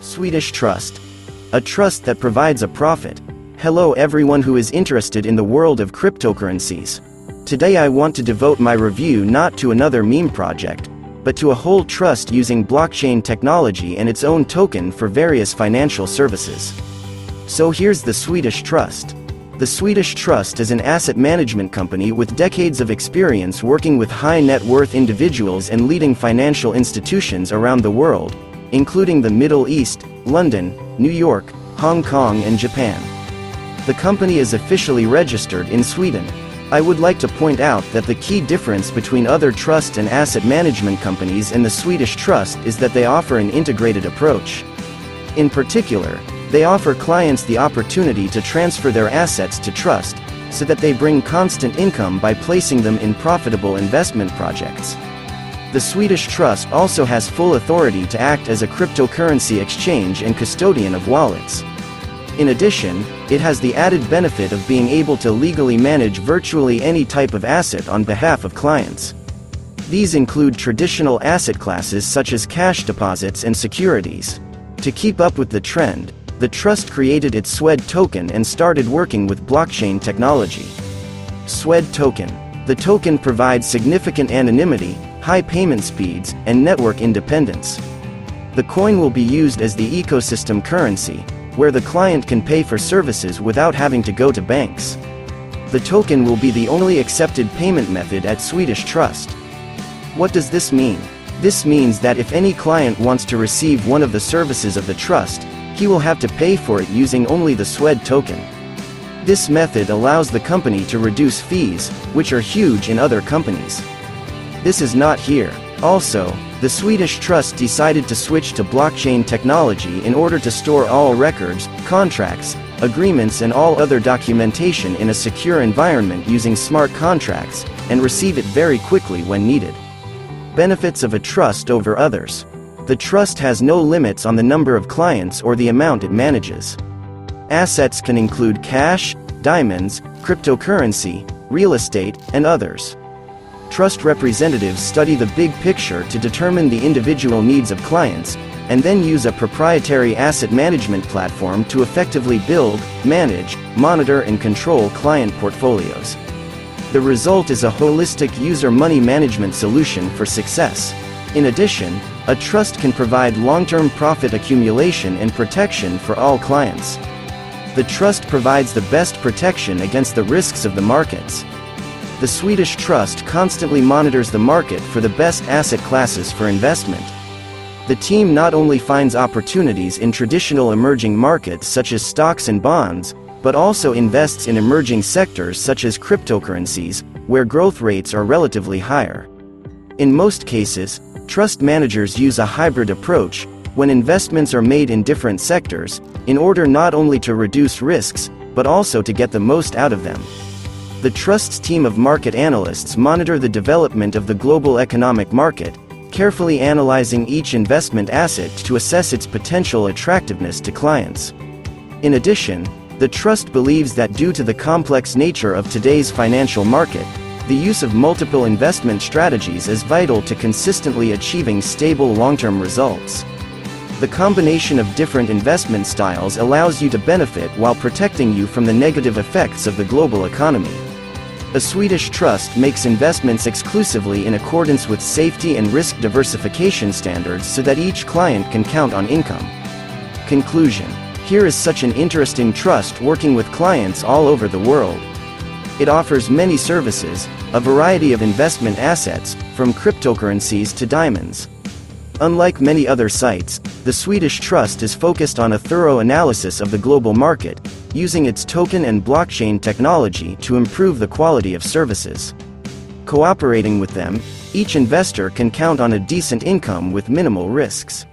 Swedish Trust. A trust that provides a profit. Hello everyone who is interested in the world of cryptocurrencies. Today I want to devote my review not to another meme project, but to a whole trust using blockchain technology and its own token for various financial services. So here's the Swedish Trust. The Swedish Trust is an asset management company with decades of experience working with high net worth individuals and leading financial institutions around the world, including the Middle East, London, New York, Hong Kong and Japan. The company is officially registered in Sweden. I would like to point out that the key difference between other trust and asset management companies and the Swedish Trust is that they offer an integrated approach. In particular, they offer clients the opportunity to transfer their assets to trust, so that they bring constant income by placing them in profitable investment projects. The Swedish Trust also has full authority to act as a cryptocurrency exchange and custodian of wallets. In addition, it has the added benefit of being able to legally manage virtually any type of asset on behalf of clients. These include traditional asset classes such as cash deposits and securities. To keep up with the trend, the trust created its SWED token and started working with blockchain technology. SWED token. The token provides significant anonymity, high payment speeds, and network independence. The coin will be used as the ecosystem currency, where the client can pay for services without having to go to banks. The token will be the only accepted payment method at Swedish Trust. What does this mean? This means that if any client wants to receive one of the services of the trust, he will have to pay for it using only the SWED token. This method allows the company to reduce fees, which are huge in other companies. This is not here. Also, the Swedish Trust decided to switch to blockchain technology in order to store all records, contracts, agreements and all other documentation in a secure environment using smart contracts, and receive it very quickly when needed. Benefits of a trust over others. The trust has no limits on the number of clients or the amount it manages. Assets can include cash, diamonds, cryptocurrency, real estate, and others. Trust representatives study the big picture to determine the individual needs of clients, and then use a proprietary asset management platform to effectively build, manage, monitor and control client portfolios. The result is a holistic user money management solution for success. In addition, a trust can provide long-term profit accumulation and protection for all clients. The trust provides the best protection against the risks of the markets. The Swedish Trust constantly monitors the market for the best asset classes for investment. The team not only finds opportunities in traditional emerging markets such as stocks and bonds, but also invests in emerging sectors such as cryptocurrencies, where growth rates are relatively higher. In most cases, trust managers use a hybrid approach, when investments are made in different sectors, in order not only to reduce risks, but also to get the most out of them. The Trust's team of market analysts monitor the development of the global economic market, carefully analyzing each investment asset to assess its potential attractiveness to clients. In addition, the Trust believes that due to the complex nature of today's financial market, the use of multiple investment strategies is vital to consistently achieving stable long-term results. The combination of different investment styles allows you to benefit while protecting you from the negative effects of the global economy. A Swedish Trust makes investments exclusively in accordance with safety and risk diversification standards so that each client can count on income. Conclusion. Here is such an interesting trust working with clients all over the world. It offers many services, a variety of investment assets, from cryptocurrencies to diamonds. Unlike many other sites, the Swedish Trust is focused on a thorough analysis of the global market, using its token and blockchain technology to improve the quality of services. Cooperating with them, each investor can count on a decent income with minimal risks.